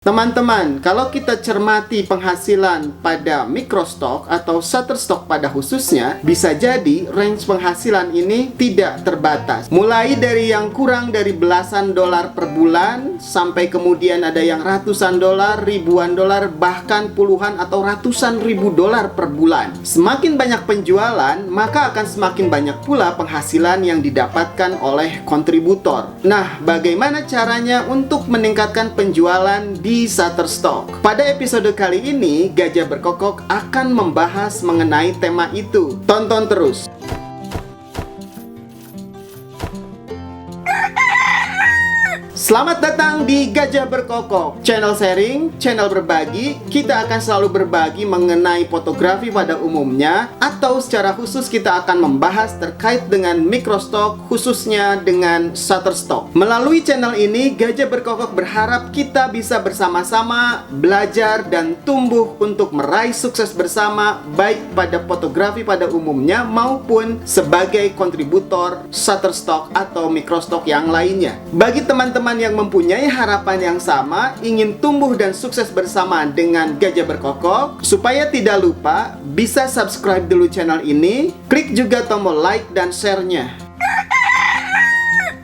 Teman-teman, kalau kita cermati penghasilan pada microstock atau Shutterstock pada khususnya, bisa jadi range penghasilan ini tidak terbatas. Mulai dari yang kurang dari belasan dolar per bulan, sampai kemudian ada yang ratusan dolar, ribuan dolar, bahkan puluhan atau ratusan ribu dolar per bulan. Semakin banyak penjualan, maka akan semakin banyak pula penghasilan yang didapatkan oleh kontributor. Nah, bagaimana caranya untuk meningkatkan penjualan di Shutterstock? Pada episode kali ini, Gajah Berkokok akan membahas mengenai tema itu. Tonton terus. Selamat datang di Gajah Berkokok, channel sharing, channel berbagi. Kita akan selalu berbagi mengenai fotografi pada umumnya, atau secara khusus kita akan membahas terkait dengan microstock, khususnya dengan Shutterstock. Melalui channel ini, Gajah Berkokok berharap kita bisa bersama-sama belajar dan tumbuh untuk meraih sukses bersama, baik pada fotografi pada umumnya maupun sebagai kontributor Shutterstock atau microstock yang lainnya. Bagi teman-teman yang mempunyai harapan yang sama, ingin tumbuh dan sukses bersama dengan Gajah Berkokok, supaya tidak lupa bisa subscribe dulu channel ini, klik juga tombol like dan share-nya.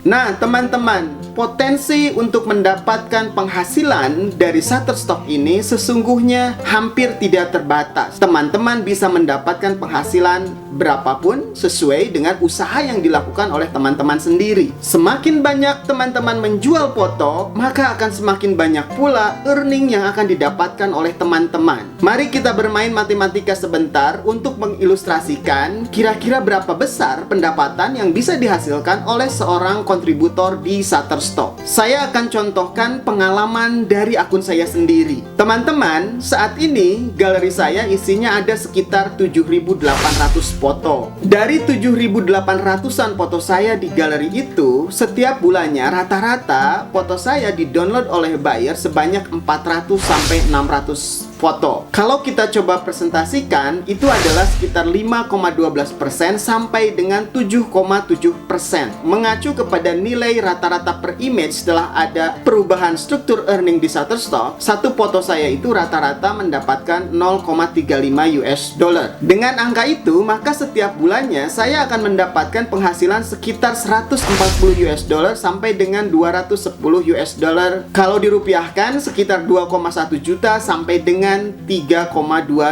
Nah, teman-teman, potensi untuk mendapatkan penghasilan dari Shutterstock ini sesungguhnya hampir tidak terbatas. Teman-teman bisa mendapatkan penghasilan berapapun sesuai dengan usaha yang dilakukan oleh teman-teman sendiri. Semakin banyak teman-teman menjual foto, maka akan semakin banyak pula earning yang akan didapatkan oleh teman-teman. Mari kita bermain matematika sebentar untuk mengilustrasikan kira-kira berapa besar pendapatan yang bisa dihasilkan oleh seorang kontributor di Shutterstock. Saya akan contohkan pengalaman dari akun saya sendiri. Teman-teman, saat ini galeri saya isinya ada sekitar 7.800 foto. Dari 7.800-an foto saya di galeri itu, setiap bulannya rata-rata foto saya di-download oleh buyer sebanyak 400 sampai 600 foto. Kalau kita coba presentasikan, itu adalah sekitar 5,12% sampai dengan 7,7%. Mengacu kepada nilai rata-rata per image setelah ada perubahan struktur earning di Shutterstock, satu foto saya itu rata-rata mendapatkan 0,35 US dollar. Dengan angka itu, maka setiap bulannya saya akan mendapatkan penghasilan sekitar 140 US dollar sampai dengan 210 US dollar. Kalau dirupiahkan sekitar 2,1 juta sampai dengan 3,2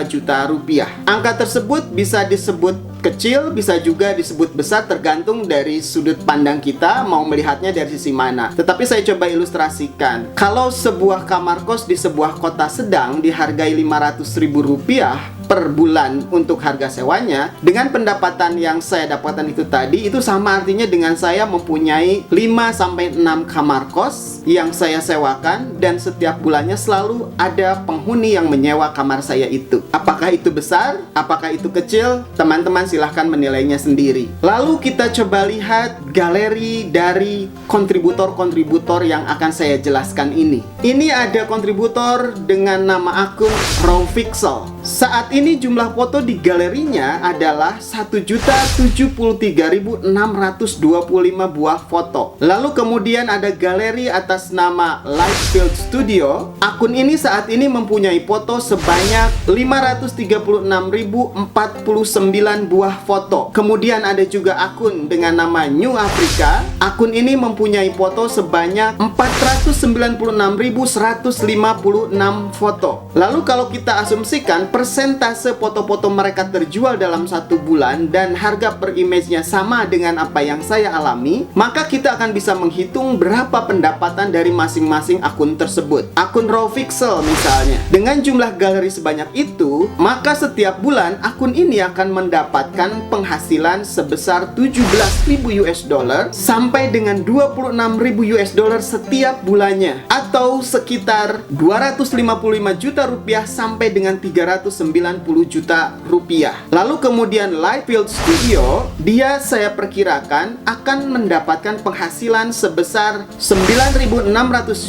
juta rupiah. Angka tersebut bisa disebut kecil, bisa juga disebut besar, tergantung dari sudut pandang kita mau melihatnya dari sisi mana. Tetapi saya coba ilustrasikan. Kalau sebuah kamar kos di sebuah kota sedang dihargai 500.000 rupiah per bulan untuk harga sewanya, dengan pendapatan yang saya dapatkan itu tadi, itu sama artinya dengan saya mempunyai 5-6 kamar kos yang saya sewakan, dan setiap bulannya selalu ada penghuni yang menyewa kamar saya itu. Apakah itu besar? Apakah itu kecil? Teman-teman silahkan menilainya sendiri. Lalu kita coba lihat galeri dari kontributor-kontributor yang akan saya jelaskan ini. Ini ada kontributor dengan nama akun Rawpixel. Saat ini jumlah foto di galerinya adalah 1.073.625 buah foto. Lalu kemudian ada galeri atas nama Lightfield Studio. Akun ini saat ini mempunyai foto sebanyak 536.049 buah foto. Kemudian ada juga akun dengan nama New Africa. Akun ini mempunyai foto sebanyak 496.156 foto. Lalu kalau kita asumsikan persentase foto-foto mereka terjual dalam satu bulan dan harga per image-nya sama dengan apa yang saya alami, maka kita akan bisa menghitung berapa pendapatan dari masing-masing akun tersebut. Akun Rawpixel misalnya, dengan jumlah galeri sebanyak itu, maka setiap bulan akun ini akan mendapatkan penghasilan sebesar 17.000 US dollar sampai dengan 26.000 US dollar setiap bulannya, atau sekitar 255 juta rupiah sampai dengan 390 juta rupiah. Lalu kemudian Lightfield Studio, dia saya perkirakan akan mendapatkan penghasilan sebesar 9.600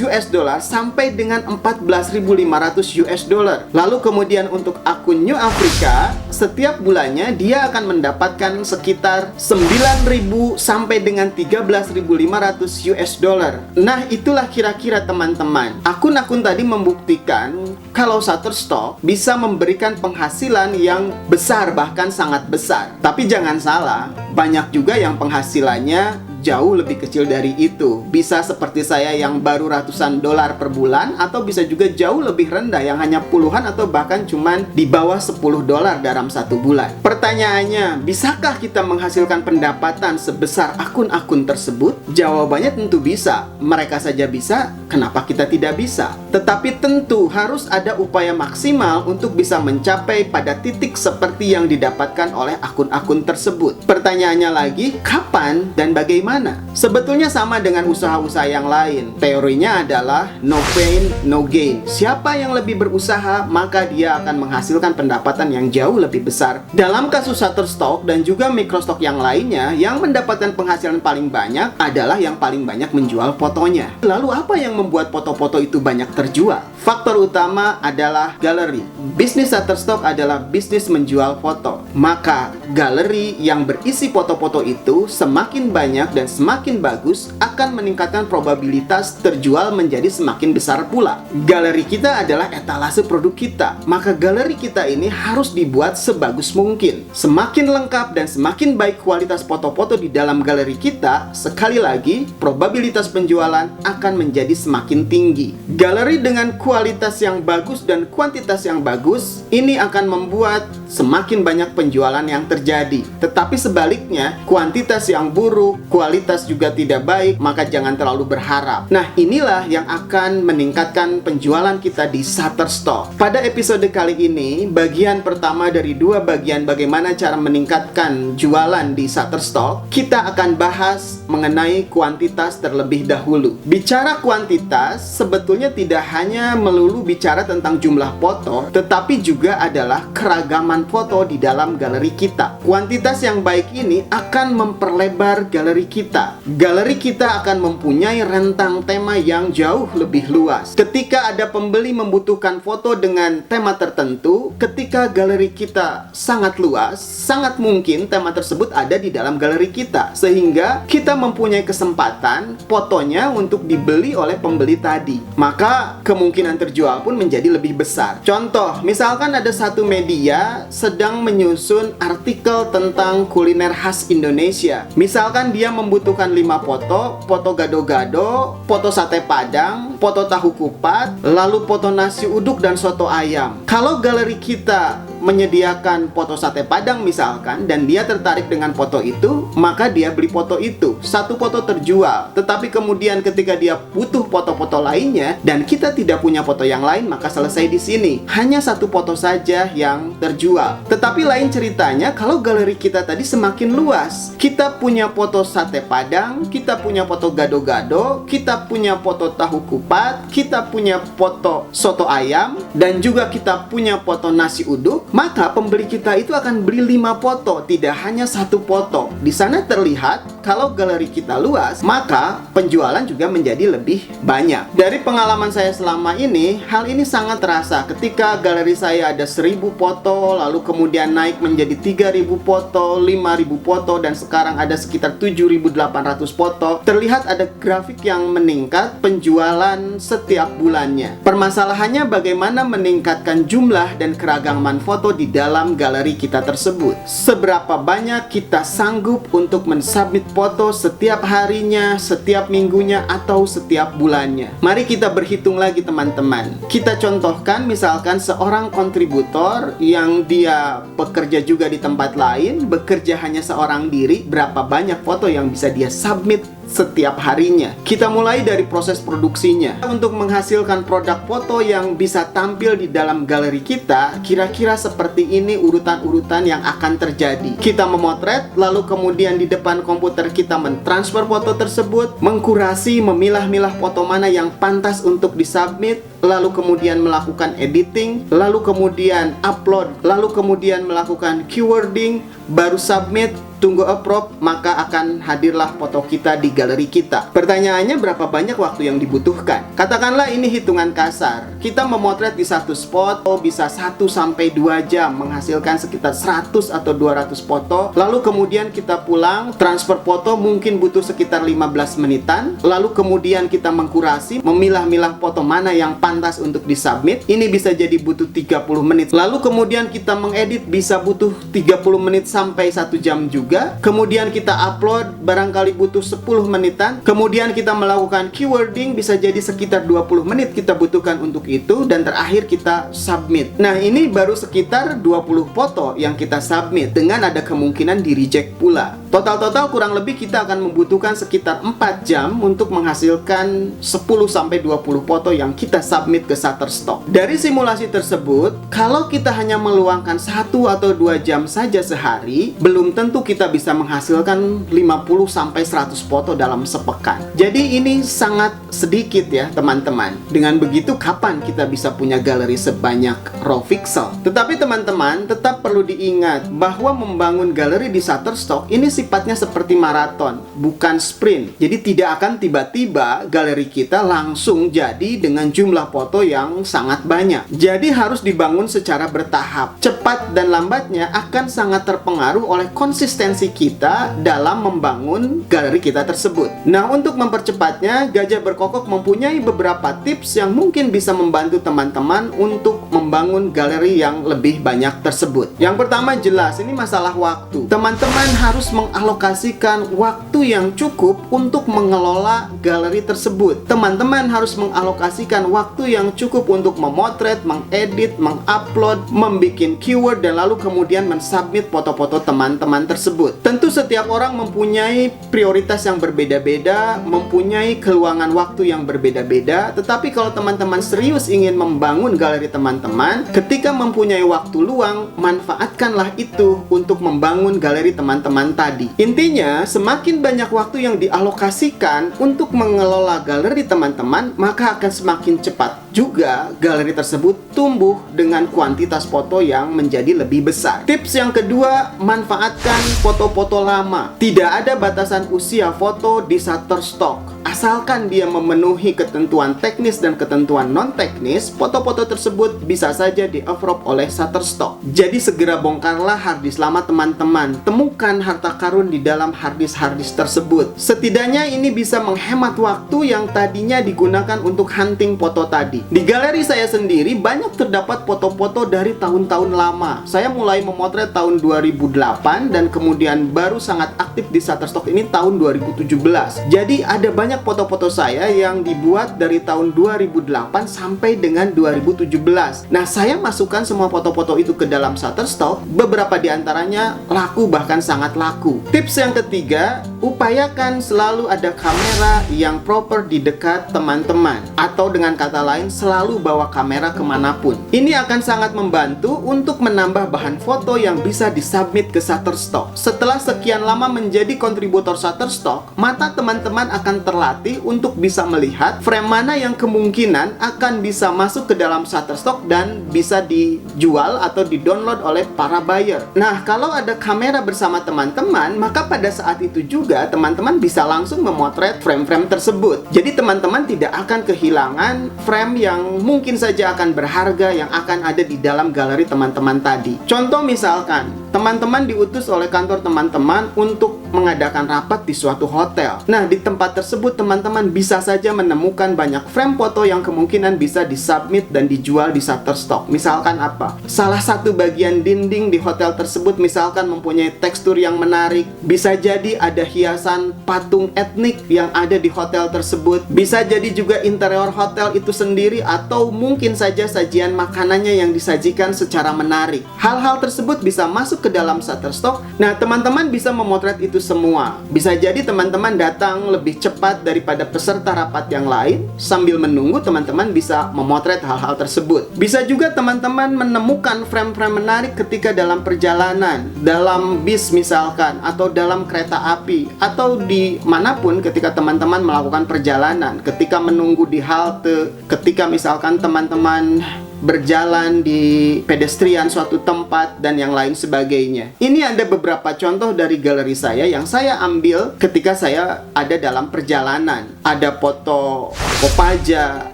US dollar sampai dengan 14.500 US dollar. Lalu kemudian untuk akun New Africa, setiap bulannya dia akan mendapatkan sekitar 9.000 sampai sampai dengan 13.500 US dollar. Nah, itulah kira-kira teman-teman. Akun-akun tadi membuktikan kalau Shutterstock bisa memberikan penghasilan yang besar, bahkan sangat besar. Tapi jangan salah, banyak juga yang penghasilannya jauh lebih kecil dari itu. Bisa seperti saya yang baru ratusan dolar per bulan, atau bisa juga jauh lebih rendah yang hanya puluhan atau bahkan cuman di bawah 10 dolar dalam satu bulan. Pertanyaannya, bisakah kita menghasilkan pendapatan sebesar akun-akun tersebut? Jawabannya tentu bisa. Mereka saja bisa, kenapa kita tidak bisa? Tetapi tentu harus ada upaya maksimal untuk bisa mencapai pada titik seperti yang didapatkan oleh akun-akun tersebut. Pertanyaannya lagi, kapan dan bagaimana? Sebetulnya sama dengan usaha-usaha yang lain. Teorinya adalah no pain, no gain. Siapa yang lebih berusaha, maka dia akan menghasilkan pendapatan yang jauh lebih besar. Dalam kasus Shutterstock dan juga Microstock yang lainnya, yang mendapatkan penghasilan paling banyak adalah yang paling banyak menjual fotonya. Lalu apa yang membuat foto-foto itu banyak terjual? Faktor utama adalah galeri. Bisnis Shutterstock adalah bisnis menjual foto. Maka galeri yang berisi foto-foto itu semakin banyak dan semakin bagus akan meningkatkan probabilitas terjual menjadi semakin besar pula. Galeri kita adalah etalase produk kita. Maka galeri kita ini harus dibuat sebagus mungkin. Semakin lengkap dan semakin baik kualitas foto-foto di dalam galeri kita, sekali lagi probabilitas penjualan akan menjadi semakin tinggi. Galeri dengan kualitas yang bagus dan kuantitas yang bagus, ini akan membuat semakin banyak penjualan yang terjadi. Tetapi sebaliknya, kuantitas yang buruk, kualitas juga tidak baik, maka jangan terlalu berharap. Nah, inilah yang akan meningkatkan penjualan kita di Shutterstock. Pada episode kali ini, bagian pertama dari dua bagian bagaimana cara meningkatkan jualan di Shutterstock, kita akan bahas mengenai kuantitas terlebih dahulu. Bicara kuantitas, sebetulnya tidak hanya melulu bicara tentang jumlah foto, tetapi juga adalah keragaman foto di dalam galeri kita. Kuantitas yang baik ini akan memperlebar galeri kita. Galeri kita akan mempunyai rentang tema yang jauh lebih luas. Ketika ada pembeli membutuhkan foto dengan tema tertentu, ketika galeri kita sangat luas, sangat mungkin tema tersebut ada di dalam galeri kita, sehingga kita mempunyai kesempatan fotonya untuk dibeli oleh pembeli tadi. Maka kemungkinan terjual pun menjadi lebih besar. Contoh, misalkan ada satu media sedang menyusun artikel tentang kuliner khas Indonesia. Misalkan dia membutuhkan 5 foto, foto gado-gado, foto sate padang, foto tahu kupat, lalu foto nasi uduk dan soto ayam. Kalau galeri kita menyediakan foto sate padang misalkan, dan dia tertarik dengan foto itu, maka dia beli foto itu. Satu foto terjual. Tetapi kemudian ketika dia butuh foto-foto lainnya dan kita tidak punya foto yang lain, maka selesai di sini. Hanya satu foto saja yang terjual. Tetapi lain ceritanya kalau galeri kita tadi semakin luas. Kita punya foto sate padang, kita punya foto gado-gado, kita punya foto tahu kupat, kita punya foto soto ayam, dan juga kita punya foto nasi uduk. Maka pembeli kita itu akan beli 5 foto, tidak hanya satu foto. Di sana terlihat kalau galeri kita luas, maka penjualan juga menjadi lebih banyak. Dari pengalaman saya selama ini, hal ini sangat terasa. Ketika galeri saya ada 1000 foto, lalu kemudian naik menjadi 3000 foto, 5000 foto, dan sekarang ada sekitar 7800 foto, terlihat ada grafik yang meningkat penjualan setiap bulannya. Permasalahannya bagaimana meningkatkan jumlah dan keragaman foto di dalam galeri kita tersebut. Seberapa banyak kita sanggup untuk mensubmit foto setiap harinya, setiap minggunya, atau setiap bulannya. Mari kita berhitung lagi teman-teman. Kita contohkan misalkan seorang kontributor yang dia bekerja juga di tempat lain, bekerja hanya seorang diri, berapa banyak foto yang bisa dia submit setiap harinya. Kita mulai dari proses produksinya. Untuk menghasilkan produk foto yang bisa tampil di dalam galeri kita, kira-kira seperti ini urutan-urutan yang akan terjadi. Kita memotret, lalu kemudian di depan komputer kita mentransfer foto tersebut, mengkurasi, memilah-milah foto mana yang pantas untuk disubmit, lalu kemudian melakukan editing, lalu kemudian upload, lalu kemudian melakukan keywording, baru submit, tunggu approve, maka akan hadirlah foto kita di galeri kita. Pertanyaannya, berapa banyak waktu yang dibutuhkan? Katakanlah ini hitungan kasar. Kita memotret di satu spot bisa 1-2 jam, menghasilkan sekitar 100 atau 200 foto. Lalu kemudian kita pulang, transfer foto mungkin butuh sekitar 15 menitan. Lalu kemudian kita mengkurasi, memilah-milah foto mana yang pantas untuk disubmit. Ini bisa jadi butuh 30 menit. Lalu kemudian kita mengedit, bisa butuh 30 menit sampai 1 jam juga. Kemudian kita upload, barangkali butuh 10 menitan. Kemudian kita melakukan keywording, bisa jadi sekitar 20 menit kita butuhkan untuk itu. Dan terakhir kita submit. Nah, ini baru sekitar 20 foto yang kita submit, dengan ada kemungkinan di reject pula. Total kurang lebih kita akan membutuhkan sekitar 4 jam untuk menghasilkan 10-20 foto yang kita submit ke Shutterstock. Dari simulasi tersebut, kalau kita hanya meluangkan 1 atau 2 jam saja sehari, belum tentu kita bisa menghasilkan 50-100 foto dalam sepekan. Jadi ini sangat sedikit ya teman-teman. Dengan begitu, kapan kita bisa punya galeri sebanyak raw pixel? Tetapi teman-teman, tetap perlu diingat bahwa membangun galeri di Shutterstock ini sifatnya seperti maraton, bukan sprint. Jadi tidak akan tiba-tiba galeri kita langsung jadi dengan jumlah foto yang sangat banyak. Jadi harus dibangun secara bertahap. Cepat dan lambatnya akan sangat terpengaruh oleh konsistensi kita dalam membangun galeri kita tersebut. Nah, untuk mempercepatnya, Gajah Berkokok mempunyai beberapa tips yang mungkin bisa membantu teman-teman untuk membangun galeri yang lebih banyak tersebut. Yang pertama, jelas ini masalah waktu. Teman-teman harus mengalokasikan waktu yang cukup untuk mengelola galeri tersebut. Teman-teman harus mengalokasikan waktu yang cukup untuk memotret, mengedit, mengupload, membuat keyword, dan lalu kemudian mensubmit foto-foto teman-teman tersebut. Tentu setiap orang mempunyai prioritas yang berbeda-beda, mempunyai keluangan waktu yang berbeda-beda. Tetapi kalau teman-teman serius ingin membangun galeri teman-teman, ketika mempunyai waktu luang, manfaatkanlah itu untuk membangun galeri teman-teman tadi. Intinya, semakin banyak waktu yang dialokasikan untuk mengelola galeri teman-teman, maka akan semakin cepat juga galeri tersebut tumbuh dengan kuantitas foto yang menjadi lebih besar. Tips yang kedua, manfaatkan foto-foto lama. Tidak ada batasan usia foto di Shutterstock. Asalkan dia memenuhi ketentuan teknis dan ketentuan non-teknis, foto-foto tersebut bisa saja di-approve oleh Shutterstock. Jadi segera bongkarlah harddisk lama teman-teman. Temukan harta karun di dalam harddisk tersebut. Setidaknya ini bisa menghemat waktu yang tadinya digunakan untuk hunting foto tadi. Di galeri saya sendiri banyak terdapat foto-foto dari tahun-tahun lama. Saya mulai memotret tahun 2008 dan kemudian baru sangat aktif di Shutterstock ini tahun 2017. Jadi ada banyak foto-foto saya yang dibuat dari tahun 2008 sampai dengan 2017. Nah, saya masukkan semua foto-foto itu ke dalam Shutterstock. Beberapa di antaranya laku, bahkan sangat laku. Tips yang ketiga, upayakan selalu ada kamera yang proper di dekat teman-teman. Atau dengan kata lain, selalu bawa kamera kemanapun. Ini akan sangat membantu untuk menambah bahan foto yang bisa disubmit ke Shutterstock. Setelah sekian lama menjadi kontributor Shutterstock, mata teman-teman akan terlatih untuk bisa melihat frame mana yang kemungkinan akan bisa masuk ke dalam Shutterstock dan bisa dijual atau di-download oleh para buyer. Nah, kalau ada kamera bersama teman-teman, maka pada saat itu juga teman-teman bisa langsung memotret frame-frame tersebut. Jadi teman-teman tidak akan kehilangan frame yang mungkin saja akan berharga yang akan ada di dalam galeri teman-teman tadi. Contoh misalkan, teman-teman diutus oleh kantor teman-teman untuk mengadakan rapat di suatu hotel. Nah, di tempat tersebut teman-teman bisa saja menemukan banyak frame foto yang kemungkinan bisa disubmit dan dijual di Shutterstock. Misalkan apa? Salah satu bagian dinding di hotel tersebut misalkan mempunyai tekstur yang menarik. Bisa jadi ada hiasan patung etnik yang ada di hotel tersebut. Bisa jadi juga interior hotel itu sendiri, atau mungkin saja sajian makanannya yang disajikan secara menarik. Hal-hal tersebut bisa masuk ke dalam Shutterstock. Nah, teman-teman bisa memotret itu semua. Bisa jadi teman-teman datang lebih cepat daripada peserta rapat yang lain. Sambil menunggu, teman-teman bisa memotret hal-hal tersebut. Bisa juga teman-teman menemukan frame-frame menarik ketika dalam perjalanan, dalam bis misalkan, atau dalam kereta api, atau di manapun ketika teman-teman melakukan perjalanan, ketika menunggu di halte, ketika misalkan teman-teman berjalan di pedestrian suatu tempat, dan yang lain sebagainya. Ini ada beberapa contoh dari galeri saya yang saya ambil ketika saya ada dalam perjalanan. Ada foto Kopaja,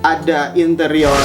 ada interior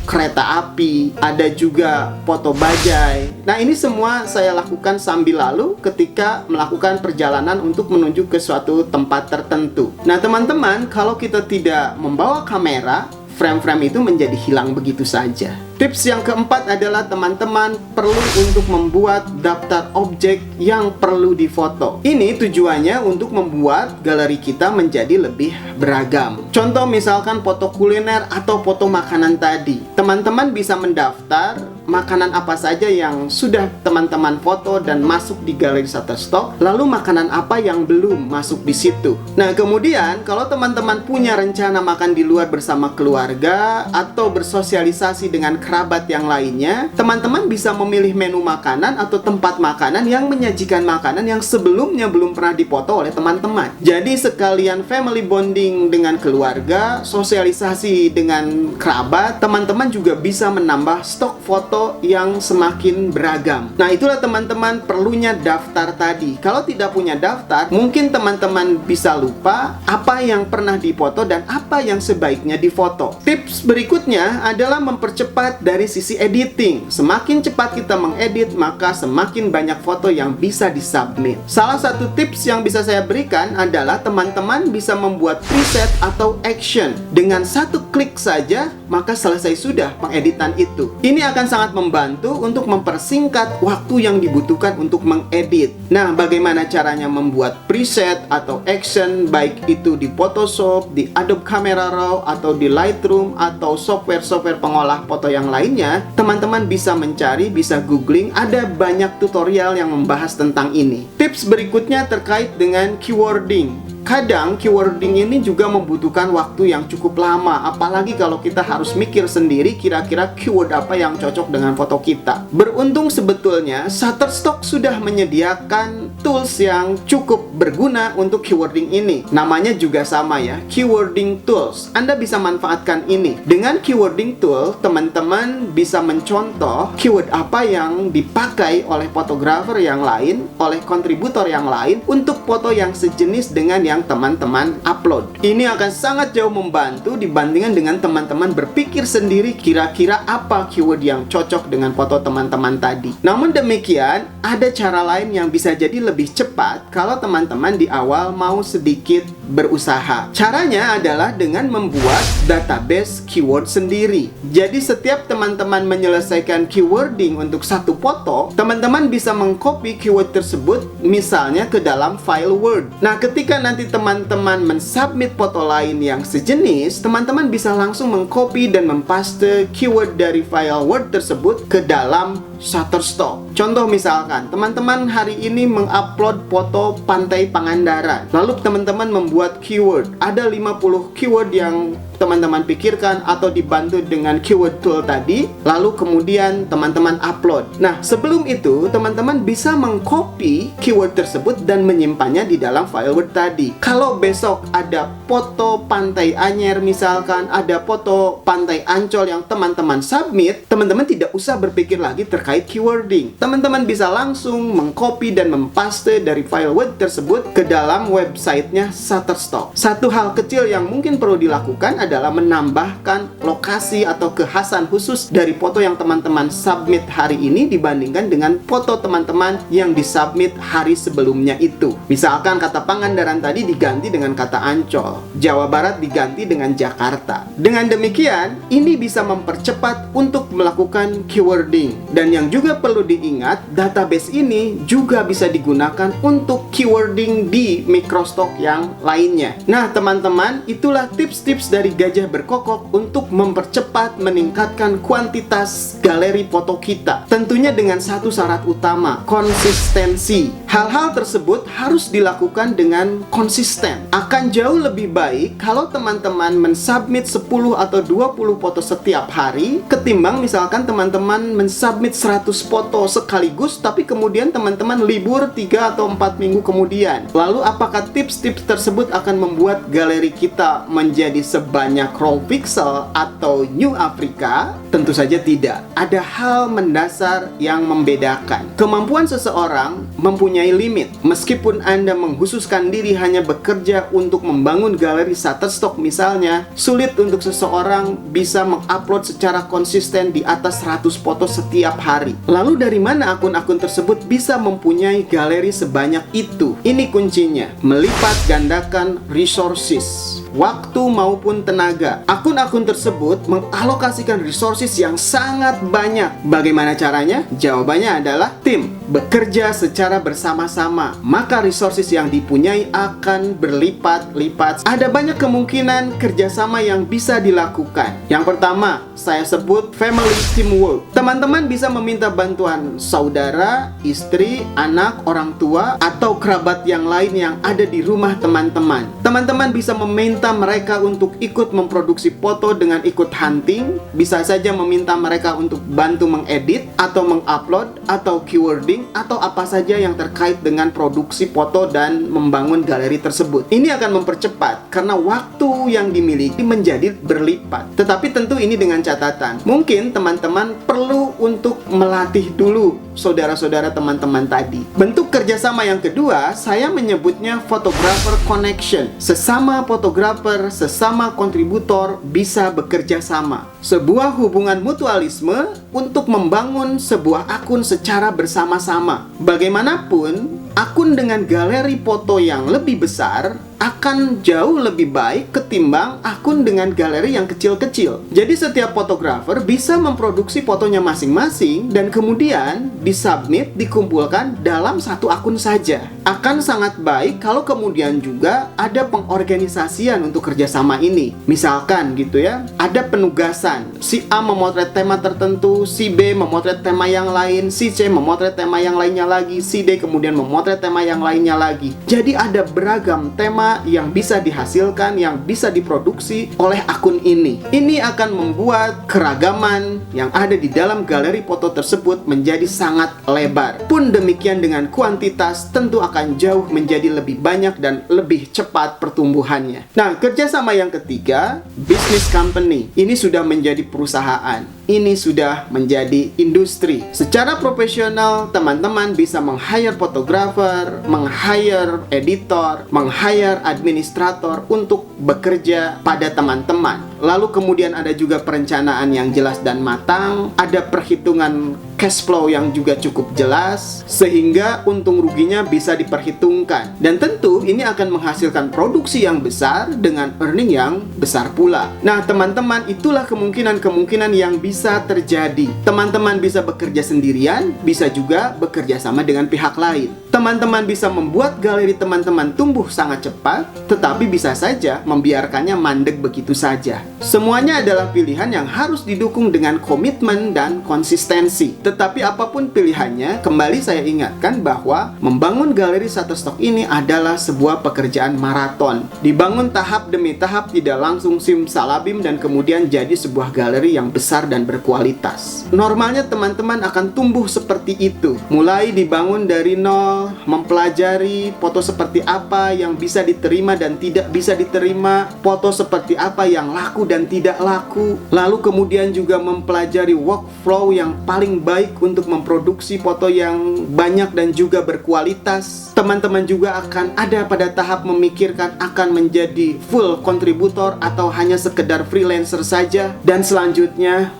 kereta api, ada juga foto bajai. Nah, ini semua saya lakukan sambil lalu ketika melakukan perjalanan untuk menuju ke suatu tempat tertentu. Nah, teman-teman, kalau kita tidak membawa kamera, frame-frame itu menjadi hilang begitu saja. Tips yang keempat adalah teman-teman perlu untuk membuat daftar objek yang perlu difoto. Ini tujuannya untuk membuat galeri kita menjadi lebih beragam. Contoh misalkan foto kuliner atau foto makanan tadi. Teman-teman bisa mendaftar makanan apa saja yang sudah teman-teman foto dan masuk di galeri Shutterstock, lalu makanan apa yang belum masuk di situ. Nah, kemudian kalau teman-teman punya rencana makan di luar bersama keluarga atau bersosialisasi dengan kerabat yang lainnya, teman-teman bisa memilih menu makanan atau tempat makanan yang menyajikan makanan yang sebelumnya belum pernah dipoto oleh teman-teman. Jadi sekalian family bonding dengan keluarga, sosialisasi dengan kerabat, teman-teman juga bisa menambah stok foto yang semakin beragam. Nah, itulah teman-teman perlunya daftar tadi. Kalau tidak punya daftar, mungkin teman-teman bisa lupa apa yang pernah dipoto dan apa yang sebaiknya difoto. Tips berikutnya adalah mempercepat dari sisi editing. Semakin cepat kita mengedit, maka semakin banyak foto yang bisa disubmit. Salah satu tips yang bisa saya berikan adalah teman-teman bisa membuat preset atau action. Dengan satu klik saja, maka selesai sudah pengeditan itu. Ini akan sangat membantu untuk mempersingkat waktu yang dibutuhkan untuk mengedit. Nah, bagaimana caranya membuat preset atau action, baik itu di Photoshop, di Adobe Camera Raw, atau di Lightroom, atau software-software pengolah foto yang lainnya, teman-teman bisa mencari, bisa googling, ada banyak tutorial yang membahas tentang ini. Tips berikutnya terkait dengan keywording. Kadang keywording ini juga membutuhkan waktu yang cukup lama, apalagi kalau kita harus mikir sendiri kira-kira keyword apa yang cocok dengan foto kita. Beruntung sebetulnya Shutterstock sudah menyediakan tools yang cukup berguna untuk keywording ini. Namanya juga sama ya, keywording tools. Anda bisa manfaatkan ini. Dengan keywording tool, teman-teman bisa mencontoh keyword apa yang dipakai oleh fotografer yang lain, oleh kontributor yang lain untuk foto yang sejenis dengan yang teman-teman upload. Ini akan sangat jauh membantu dibandingkan dengan teman-teman berpikir sendiri kira-kira apa keyword yang cocok dengan foto teman-teman tadi. Namun demikian, ada cara lain yang bisa jadi lebih cepat kalau teman-teman di awal mau sedikit berusaha. Caranya adalah dengan membuat database keyword sendiri. Jadi setiap teman-teman menyelesaikan keywording untuk satu foto, teman-teman bisa mengcopy keyword tersebut misalnya ke dalam file Word. Nah, ketika nanti teman-teman mensubmit foto lain yang sejenis, teman-teman bisa langsung mengcopy dan mempaste keyword dari file Word tersebut ke dalam Shutterstock. Contoh misalkan, teman-teman hari ini mengupload foto pantai Pangandaran. Lalu teman-teman membuat keyword. Ada 50 keyword yang teman-teman pikirkan atau dibantu dengan keyword tool tadi. Lalu kemudian teman-teman upload. Nah, sebelum itu teman-teman bisa mengcopy keyword tersebut dan menyimpannya di dalam file Word tadi. Kalau besok ada foto pantai Anyer misalkan, ada foto pantai Ancol yang teman-teman submit, teman-teman tidak usah berpikir lagi terkait keywording. Teman-teman bisa langsung mengcopy dan mempaste dari file Word tersebut ke dalam websitenya Shutterstock. Satu hal kecil yang mungkin perlu dilakukan adalah menambahkan lokasi atau kekhasan khusus dari foto yang teman-teman submit hari ini dibandingkan dengan foto teman-teman yang disubmit hari sebelumnya itu. Misalkan kata Pangandaran tadi diganti dengan kata Ancol, Jawa Barat diganti dengan Jakarta. Dengan demikian, ini bisa mempercepat untuk melakukan keywording. Dan yang juga perlu diingat, database ini juga bisa digunakan untuk keywording di microstock yang lainnya. Nah, teman-teman, itulah tips-tips dari Gajah Berkokok untuk mempercepat meningkatkan kuantitas galeri foto kita. Tentunya dengan satu syarat utama, konsistensi. Hal-hal tersebut harus dilakukan dengan konsisten. Akan jauh lebih baik kalau teman-teman mensubmit 10 atau 20 foto setiap hari ketimbang misalkan teman-teman mensubmit 100 foto sekaligus tapi kemudian teman-teman libur 3 atau 4 minggu kemudian. Lalu apakah tips-tips tersebut akan membuat galeri kita menjadi sebanyak raw pixel atau New Africa? Tentu saja tidak. Ada hal mendasar yang membedakan. Kemampuan seseorang mempunyai limit. Meskipun Anda menghususkan diri hanya bekerja untuk membangun galeri Shutterstock misalnya, sulit untuk seseorang bisa mengupload secara konsisten di atas 100 foto setiap hari. Lalu dari mana akun-akun tersebut bisa mempunyai galeri sebanyak itu? Ini kuncinya, melipat gandakan resources, waktu maupun tenaga. Akun-akun tersebut mengalokasikan resources yang sangat banyak. Bagaimana caranya? Jawabannya adalah tim, bekerja secara bersama-sama. Maka resources yang dipunyai akan berlipat-lipat. Ada banyak kemungkinan kerjasama yang bisa dilakukan. Yang pertama, saya sebut family teamwork. Teman-teman bisa meminta bantuan saudara, istri, anak, orang tua, atau kerabat yang lain yang ada di rumah teman-teman. Teman-teman bisa meminta mereka untuk ikut memproduksi foto dengan ikut hunting. Bisa saja meminta mereka untuk bantu mengedit, atau mengupload, atau keywording, atau apa saja yang terkait dengan produksi foto dan membangun galeri tersebut. Ini akan mempercepat karena waktu yang dimiliki menjadi berlipat. Tetapi tentu ini dengan catatan. Mungkin teman-teman perlu untuk melatih dulu saudara-saudara teman-teman tadi. Bentuk kerjasama yang kedua, saya menyebutnya photographer connection. Sesama fotografer, sesama kontributor bisa bekerja sama. Sebuah hubungan mutualisme untuk membangun sebuah akun secara bersama-sama. Bagaimanapun, akun dengan galeri foto yang lebih besar akan jauh lebih baik ketimbang akun dengan galeri yang kecil-kecil. Jadi setiap fotografer bisa memproduksi fotonya masing-masing dan kemudian disubmit, dikumpulkan dalam satu akun saja. Akan sangat baik kalau kemudian juga ada pengorganisasian untuk kerjasama ini. Misalkan gitu ya, ada penugasan. Si A memotret tema tertentu, si B memotret tema yang lain, si C memotret tema yang lainnya lagi, si D kemudian memotret tema yang lainnya lagi. Jadi ada beragam tema yang bisa dihasilkan, yang bisa diproduksi oleh akun ini. Ini akan membuat keragaman yang ada di dalam galeri foto tersebut menjadi sangat lebar. Pun demikian dengan kuantitas tentu akan jauh menjadi lebih banyak dan lebih cepat pertumbuhannya. Nah, kerjasama yang ketiga, business company. Ini sudah menjadi perusahaan. Ini sudah menjadi industri. Secara profesional, teman-teman bisa meng-hire fotografer, meng-hire editor, meng-hire administrator untuk bekerja pada teman-teman. Lalu kemudian ada juga perencanaan yang jelas dan matang, ada perhitungan cash flow yang juga cukup jelas, sehingga untung ruginya bisa diperhitungkan. Dan tentu ini akan menghasilkan produksi yang besar dengan earning yang besar pula. Nah teman-teman, itulah kemungkinan-kemungkinan yang bisa terjadi. Teman-teman bisa bekerja sendirian, bisa juga bekerja sama dengan pihak lain. Teman-teman bisa membuat galeri teman-teman tumbuh sangat cepat, tetapi bisa saja membiarkannya mandek begitu saja. Semuanya adalah pilihan yang harus didukung dengan komitmen dan konsistensi. Tetapi apapun pilihannya, kembali saya ingatkan bahwa membangun galeri Shutterstock ini adalah sebuah pekerjaan maraton. Dibangun tahap demi tahap, tidak langsung simsalabim dan kemudian jadi sebuah galeri yang besar dan berkualitas. Normalnya teman-teman akan tumbuh seperti itu. Mulai dibangun dari nol, mempelajari foto seperti apa yang bisa diterima dan tidak bisa diterima, foto seperti apa yang laku dan tidak laku. Lalu kemudian juga mempelajari workflow yang paling baik untuk memproduksi foto yang banyak dan juga berkualitas. Teman-teman juga akan ada pada tahap memikirkan akan menjadi full kontributor atau hanya sekedar freelancer saja, dan selanjutnya.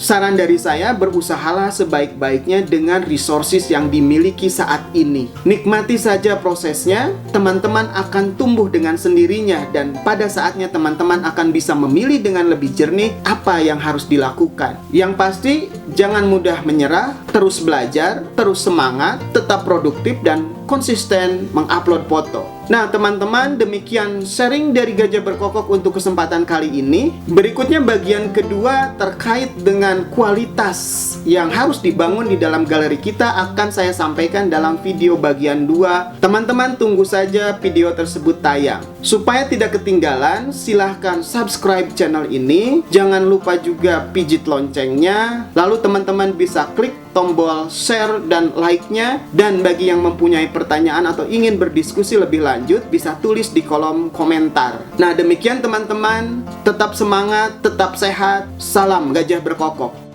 Saran dari saya, berusahalah sebaik-baiknya dengan resources yang dimiliki saat ini. Nikmati saja prosesnya, teman-teman akan tumbuh dengan sendirinya, dan pada saatnya teman-teman akan bisa memilih dengan lebih jernih apa yang harus dilakukan. Yang pasti, jangan mudah menyerah, terus belajar, terus semangat, tetap produktif dan konsisten mengupload foto. Nah teman-teman, demikian sharing dari Gajah Berkokok untuk kesempatan kali ini. Berikutnya bagian kedua terkait dengan kualitas yang harus dibangun di dalam galeri kita akan saya sampaikan dalam video bagian 2. Teman-teman tunggu saja video tersebut tayang. Supaya tidak ketinggalan, silahkan subscribe channel ini. Jangan lupa juga pijit loncengnya. Lalu teman-teman bisa klik tombol share dan like-nya. Dan bagi yang mempunyai pertanyaan atau ingin berdiskusi lebih lanjut, bisa tulis di kolom komentar. Nah, demikian teman-teman. Tetap semangat, tetap sehat. Salam gajah berkokok.